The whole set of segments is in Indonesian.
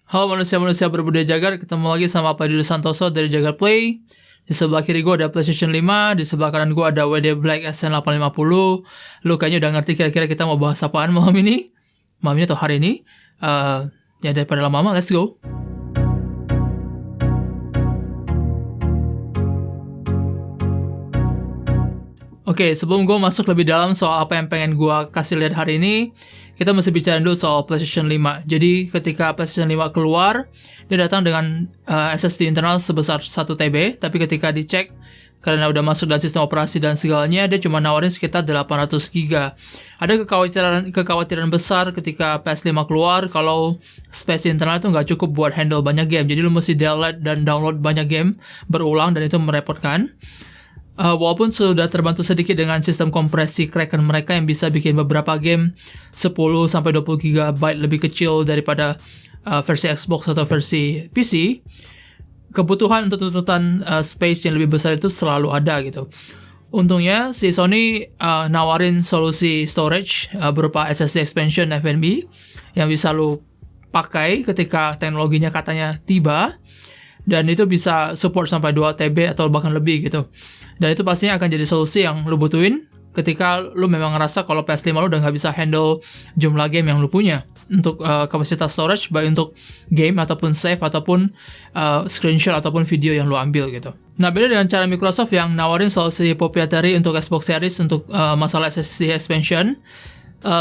Halo manusia-manusia berbudaya jagar, ketemu lagi sama Pak Didi Santoso dari Jagar Play. Di sebelah kiri gue ada PlayStation 5, di sebelah kanan gue ada WD Black SN850. Lu kayaknya udah ngerti kira-kira kita mau bahas apaan malam ini atau hari ini. Ya daripada lama-lama, let's go. Oke, sebelum gue masuk lebih dalam soal apa yang pengen gue kasih lihat hari ini, kita mesti bicara dulu soal PlayStation 5. Jadi ketika PlayStation 5 keluar, dia datang dengan SSD internal sebesar 1 TB, tapi ketika dicek, karena udah masuk dalam sistem operasi dan segalanya, dia cuma nawarin sekitar 800 GB. Ada kekhawatiran besar ketika PS5 keluar, kalau space internal itu nggak cukup buat handle banyak game. Jadi lu mesti download banyak game berulang, dan itu merepotkan. Walaupun sudah terbantu sedikit dengan sistem kompresi Kraken mereka yang bisa bikin beberapa game 10-20 GB lebih kecil daripada versi Xbox atau versi PC, kebutuhan untuk tuntutan space yang lebih besar itu selalu ada gitu. Untungnya si Sony nawarin solusi storage berupa SSD expansion FNB yang bisa lu pakai ketika teknologinya katanya tiba, dan itu bisa support sampai 2 TB atau bahkan lebih gitu. Dan itu pastinya akan jadi solusi yang lu butuhin ketika lu memang ngerasa kalau PS5 lu udah nggak bisa handle jumlah game yang lu punya. Untuk kapasitas storage, baik untuk game ataupun save ataupun screenshot ataupun video yang lu ambil gitu. Nah, beda dengan cara Microsoft yang nawarin solusi proprietary untuk Xbox Series untuk masalah SSD expansion,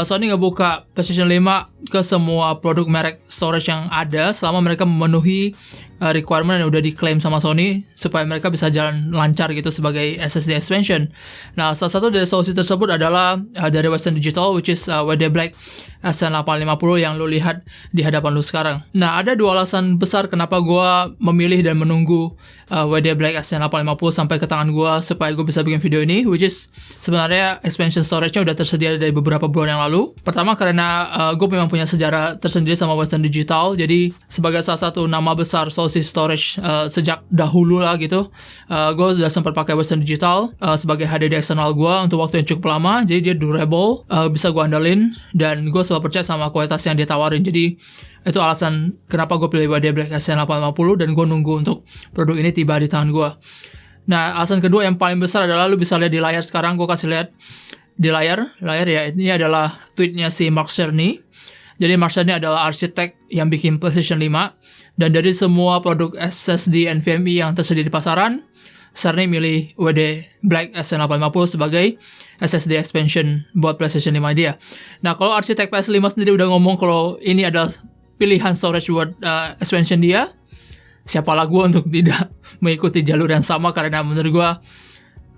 Sony ngebuka PlayStation 5 ke semua produk merek storage yang ada selama mereka memenuhi requirement yang udah diklaim sama Sony supaya mereka bisa jalan lancar gitu sebagai SSD expansion. Nah, salah satu dari solusi tersebut adalah dari Western Digital, which is WD Black SN850 yang lu lihat di hadapan lu sekarang. Nah, ada dua alasan besar kenapa gue memilih dan menunggu WD Black SN850 sampai ke tangan gue supaya gue bisa bikin video ini, which is sebenarnya expansion storage-nya udah tersedia dari beberapa bulan yang lalu. Pertama karena gue memang punya sejarah tersendiri sama Western Digital, jadi sebagai salah satu nama besar solusi storage sejak dahulu lah gitu, gue sudah sempat pakai Western Digital sebagai HDD eksternal gue untuk waktu yang cukup lama. Jadi dia durable, bisa gue andalin, dan gue selalu percaya sama kualitas yang dia tawarin. Jadi itu alasan kenapa gue pilih WD Black SN850 dan gue nunggu untuk produk ini tiba di tangan gue. Nah, alasan kedua yang paling besar adalah lu bisa lihat di layar sekarang. Gue kasih lihat di layar ya, ini adalah tweetnya si Mark Cerny. Jadi Mark Cerny adalah arsitek yang bikin PlayStation 5, dan dari semua produk SSD NVMe yang tersedia di pasaran, Cerny milih WD Black SN850 sebagai SSD expansion buat PlayStation 5 dia. Nah, kalau arsitek PS5 sendiri udah ngomong kalau ini adalah pilihan storage buat expansion dia, siapalah gue untuk tidak mengikuti jalur yang sama, karena menurut gue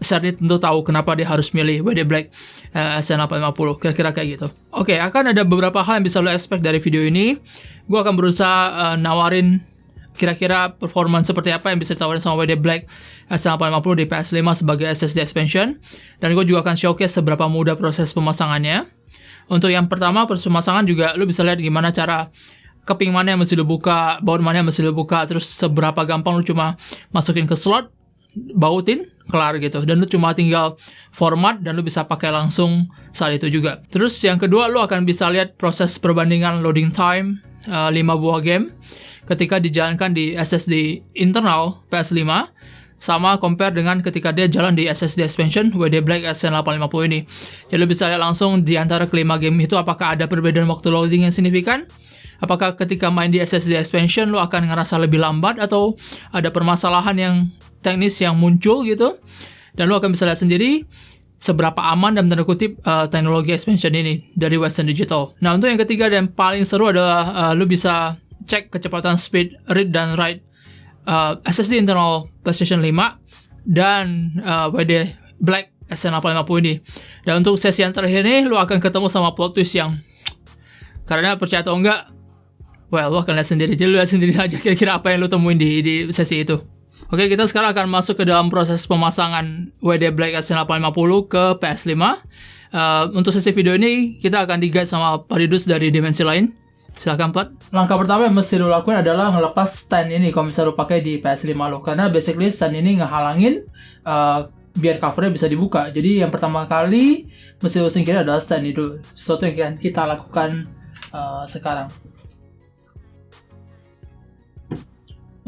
Cerny tentu tahu kenapa dia harus milih WD Black SN850, kira-kira kayak gitu. Oke, akan ada beberapa hal yang bisa lo expect dari video ini. Gue akan berusaha nawarin kira-kira performance seperti apa yang bisa ditawarin sama WD Black SN850 di PS5 sebagai SSD expansion. Dan gue juga akan showcase seberapa mudah proses pemasangannya. Untuk yang pertama, proses pemasangan juga lo bisa lihat gimana cara keping mana yang mesti lo buka, baut mana yang mesti lo buka, terus seberapa gampang lo cuma masukin ke slot, bautin, kelar gitu. Dan lu cuma tinggal format dan lu bisa pakai langsung saat itu juga. Terus yang kedua, lu akan bisa lihat proses perbandingan loading time 5 buah game ketika dijalankan di SSD internal PS5 sama compare dengan ketika dia jalan di SSD expansion WD Black SN850 ini. Jadi lu bisa lihat langsung di antara kelima game itu apakah ada perbedaan waktu loading yang signifikan. Apakah ketika main di SSD expansion lu akan ngerasa lebih lambat atau ada permasalahan yang teknis yang muncul gitu. Dan lu akan bisa lihat sendiri seberapa aman dan tanda kutip teknologi expansion ini dari Western Digital. Nah, untuk yang ketiga dan paling seru adalah lu bisa cek kecepatan speed read dan write SSD internal PlayStation 5 dan WD Black SN850 ini. Dan untuk sesi yang terakhir ini lu akan ketemu sama plot twist yang, karena percaya atau enggak, lu akan lihat sendiri. Jadi lu lihat sendiri aja kira-kira apa yang lu temuin di sesi itu. Oke, kita sekarang akan masuk ke dalam proses pemasangan WD Black SN850 ke PS5. Untuk sesi video ini, kita akan di-guide sama Padidus dari dimensi lain. Silahkan, Plat. Langkah pertama yang mesti lo lakuin adalah ngelepas stand ini kalau misalnya lo pakai di PS5 lo. Karena basically stand ini ngehalangin biar covernya bisa dibuka. Jadi yang pertama kali mesti lo singkirin adalah stand itu. Sesuatu yang kita lakukan sekarang.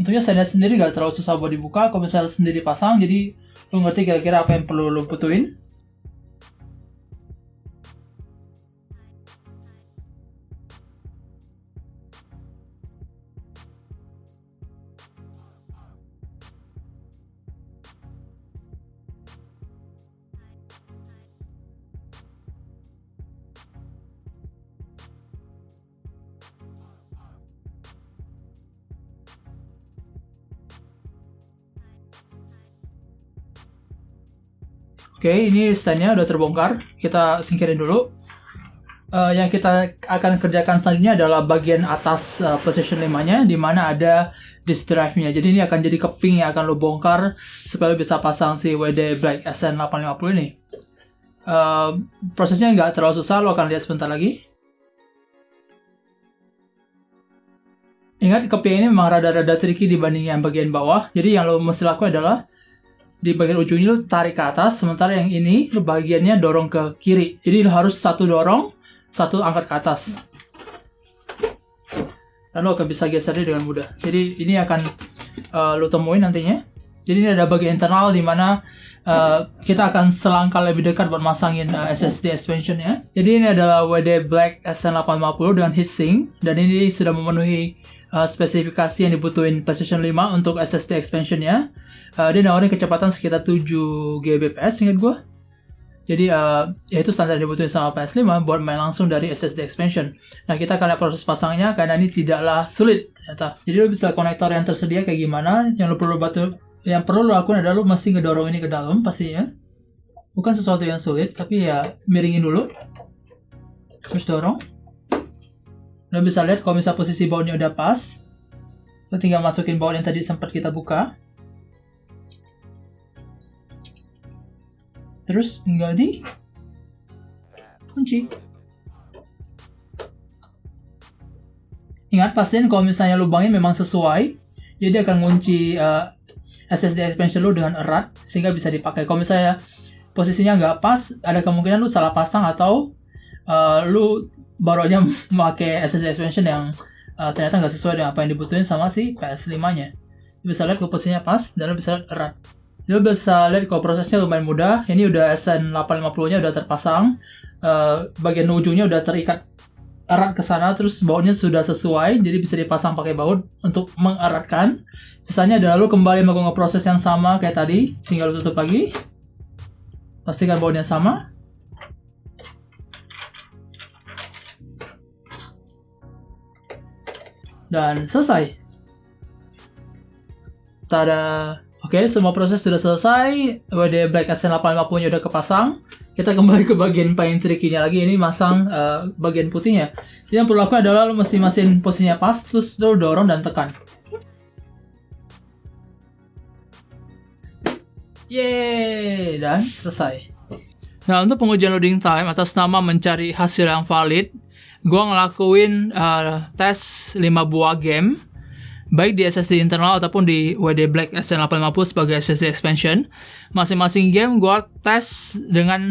Tentunya standnya sendiri gak terlalu susah buat dibuka. Kalau misalnya sendiri pasang, jadi lu ngerti kira-kira apa yang perlu lu butuhin. Oke, ini standnya udah terbongkar. Kita singkirin dulu. Yang kita akan kerjakan selanjutnya adalah bagian atas PlayStation 5-nya, di mana ada disk drive-nya. Jadi ini akan jadi keping yang akan lo bongkar supaya lo bisa pasang si WD Black SN850 ini. Prosesnya nggak terlalu susah, lo akan lihat sebentar lagi. Ingat, keping ini memang rada-rada tricky dibanding yang bagian bawah. Jadi yang lo mesti lakukan adalah di bagian ujungnya lu tarik ke atas, sementara yang ini lu bagiannya dorong ke kiri. Jadi lu harus satu dorong, satu angkat ke atas. Dan lu akan bisa geser dia dengan mudah. Jadi ini akan lu temuin nantinya. Jadi ini ada bagian internal di mana kita akan selangkah lebih dekat buat masangin SSD expansion-nya. Jadi ini adalah WD Black SN850 dengan heatsink, dan ini sudah memenuhi spesifikasi yang dibutuhin PlayStation 5 untuk SSD expansion-nya. Dia nawarin kecepatan sekitar 7 Gbps ingat gue. Jadi ya itu standar yang dibutuhin sama PS5 buat main langsung dari SSD expansion. Nah, kita akan lihat proses pasangnya karena ini tidaklah sulit ternyata. Jadi lo bisa konektor yang tersedia kayak gimana. Yang perlu lo lakukan adalah lo mesti ngedorong ini ke dalam pastinya. Bukan sesuatu yang sulit, tapi ya miringin dulu. Terus dorong. Lo bisa lihat kalau misalnya posisi bautnya udah pas, lo tinggal masukin baut yang tadi sempat kita buka. Terus tinggal di kunci. Ingat, pastiin kalau misalnya lubangnya memang sesuai, jadi akan ngunci SSD expansion lu dengan erat sehingga bisa dipakai. Kalau misalnya posisinya nggak pas, ada kemungkinan lu salah pasang atau lu baru aja memakai SSD expansion yang ternyata nggak sesuai dengan apa yang dibutuhin sama si PS5-nya. Lu bisa lihat kalau posisinya pas dan lu bisa lihat erat. Lu bisa lihat kalau prosesnya lumayan mudah. Ini udah SN850-nya udah terpasang, bagian ujungnya udah terikat erat ke sana, terus bautnya sudah sesuai, jadi bisa dipasang pakai baut untuk mengeratkan. Sisanya adalah lu kembali melakukan proses yang sama kayak tadi, tinggal lu tutup lagi. Pastikan bautnya sama. Dan selesai. Tada! Oke, semua proses sudah selesai. WD Black SN850-nya udah kepasang. Kita kembali ke bagian paling tricky-nya lagi. Ini masang bagian putihnya. Jadi yang perlu lakukan adalah lo mesti mastiin posisinya pas, terus lo dorong dan tekan. Yeay! Dan selesai. Nah, untuk pengujian loading time atas nama mencari hasil yang valid, gue ngelakuin tes 5 buah game, baik di SSD internal ataupun di WD Black SN850 sebagai SSD expansion. Masing-masing game gue tes dengan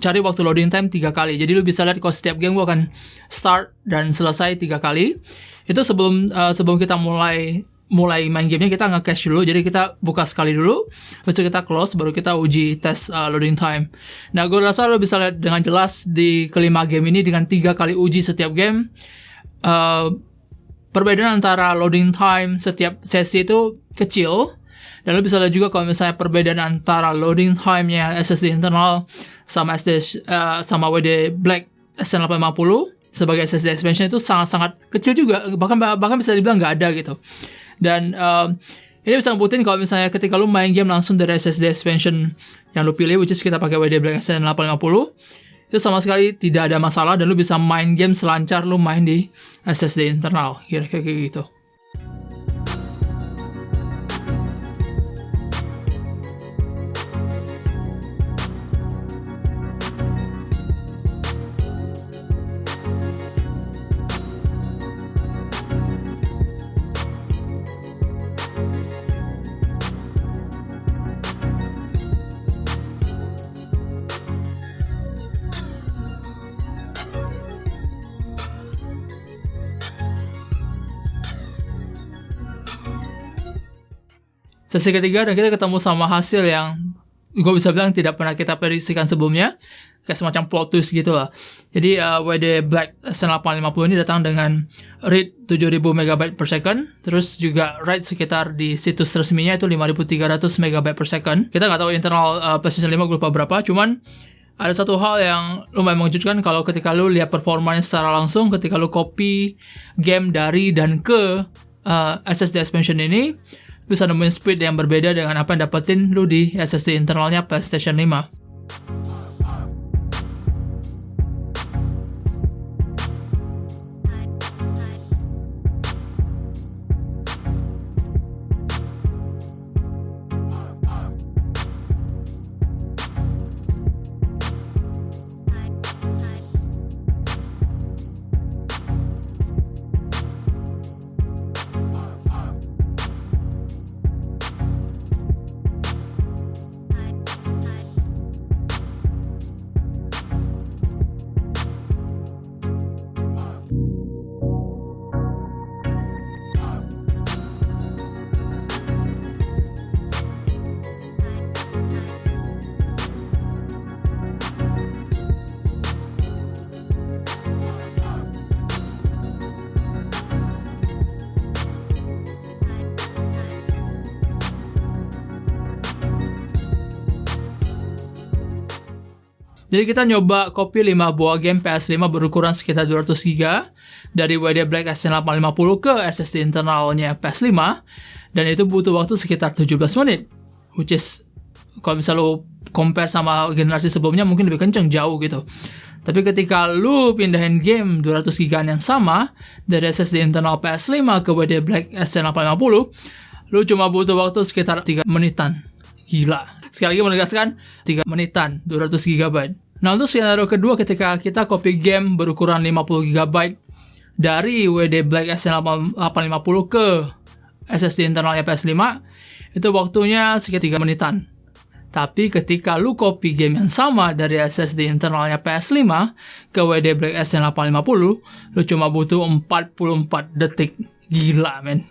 cari waktu loading time 3 kali. Jadi lu bisa lihat kalau setiap game gue akan start dan selesai 3 kali. Itu sebelum kita mulai main gamenya, kita nge-cache dulu. Jadi kita buka sekali dulu, habis itu kita close, baru kita uji tes loading time. Nah, gue rasa lu bisa lihat dengan jelas di kelima game ini dengan 3 kali uji setiap game. Perbedaan antara loading time setiap sesi itu kecil. Dan lo bisa lihat juga kalau misalnya perbedaan antara loading time-nya SSD internal sama WD Black SN850 sebagai SSD expansion itu sangat-sangat kecil juga. Bahkan bisa dibilang nggak ada gitu. Dan ini bisa ngebuktiin kalau misalnya ketika lo main game langsung dari SSD expansion yang lo pilih, which is kita pakai WD Black SN850, itu sama sekali tidak ada masalah dan lu bisa main game selancar lu main di SSD internal, kira-kira kayak gitu. sesi ketiga dan kita ketemu sama hasil yang gue bisa bilang tidak pernah kita prediksikan sebelumnya, kayak semacam plot twist gitu lah. Jadi WD Black SN850 ini datang dengan read 7000 MB per second, terus juga write sekitar di situs resminya itu 5300 MB per second. Kita nggak tahu internal PlayStation 5 gue lupa berapa, cuman ada satu hal yang lumayan mengejutkan kalau ketika lu lihat performanya secara langsung, ketika lu copy game dari dan ke SSD expansion ini, bisa nemuin speed yang berbeda dengan apa yang dapetin lu di SSD internalnya PlayStation 5. Jadi kita nyoba copy 5 buah game PS5 berukuran sekitar 200 GB dari WD Black SN850 ke SSD internalnya PS5, dan itu butuh waktu sekitar 17 menit, which is kalau misalnya lu compare sama generasi sebelumnya mungkin lebih kenceng jauh gitu. Tapi ketika lu pindahin game 200 GB yang sama dari SSD internal PS5 ke WD Black SN850, lu cuma butuh waktu sekitar 3 menitan. Gila. Sekali lagi menegaskan 3 menitan 200 GB. Nah, untuk skenario kedua ketika kita copy game berukuran 50 GB dari WD Black SN850 ke SSD internalnya PS5, itu waktunya sekitar 3 menitan. Tapi ketika lu copy game yang sama dari SSD internalnya PS5 ke WD Black SN850, lu cuma butuh 44 detik. Gila, men.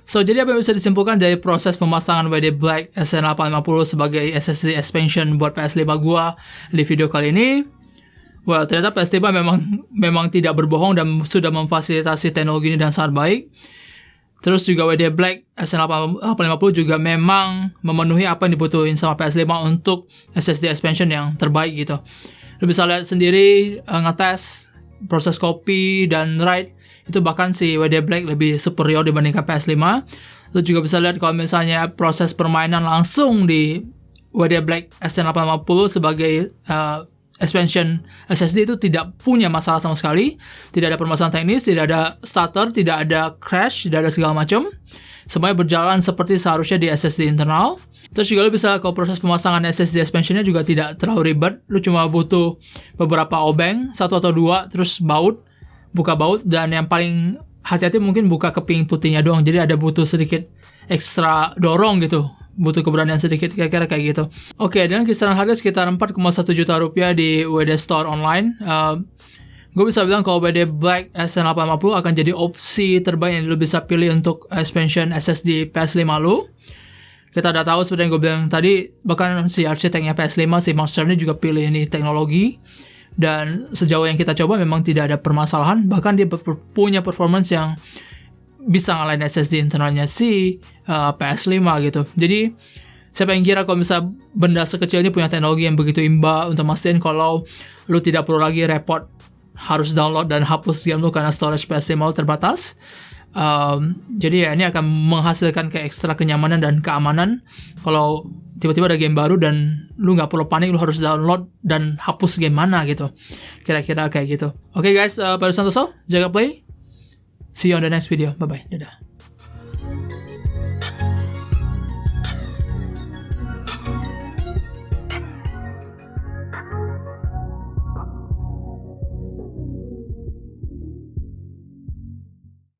So, jadi apa yang bisa disimpulkan dari proses pemasangan WD Black SN850 sebagai SSD expansion buat PS5 gua di video kali ini? Well, ternyata PS5 memang tidak berbohong dan sudah memfasilitasi teknologi ini dengan sangat baik. Terus juga WD Black SN850 juga memang memenuhi apa yang dibutuhin sama PS5 untuk SSD expansion yang terbaik gitu. Lu bisa lihat sendiri, ngetes proses copy dan write, itu bahkan si WD Black lebih superior dibandingkan PS5. Lu juga bisa lihat kalau misalnya proses permainan langsung di WD Black SN850 sebagai expansion SSD itu tidak punya masalah sama sekali. Tidak ada permasalahan teknis, tidak ada stutter, tidak ada crash, tidak ada segala macam. Semuanya berjalan seperti seharusnya di SSD internal. Terus juga lu bisa, kalau proses pemasangan SSD expansionnya juga tidak terlalu ribet. Lu cuma butuh beberapa obeng, 1 atau 2, terus buka baut, dan yang paling hati-hati mungkin buka keping putihnya doang. Jadi ada butuh sedikit ekstra dorong gitu, butuh keberanian sedikit, kira-kira kayak gitu. Oke, dengan kisaran harga sekitar 4,1 juta rupiah di WD Store online, gue bisa bilang kalau WD Black SN850 akan jadi opsi terbaik yang lu bisa pilih untuk expansion SSD PS5 lu. Kita udah tahu seperti yang gue bilang tadi, bahkan si arsiteknya PS5, si Mark Cerny juga pilih ini teknologi. Dan sejauh yang kita coba memang tidak ada permasalahan, bahkan dia punya performance yang bisa ngalahin SSD internalnya si PS5 gitu. Jadi siapa yang kira kalau misalnya benda sekecil ini punya teknologi yang begitu imba untuk mastiin kalau lu tidak perlu lagi repot harus download dan hapus game lu karena storage PS5 lu terbatas. Jadi ya ini akan menghasilkan kayak ekstra kenyamanan dan keamanan kalau tiba-tiba ada game baru dan lu nggak perlu panik, lu harus download dan hapus game mana gitu. Kira-kira kayak gitu. Oke guys, pada Santoso, jaga play. See you on the next video. Bye-bye. Dadah.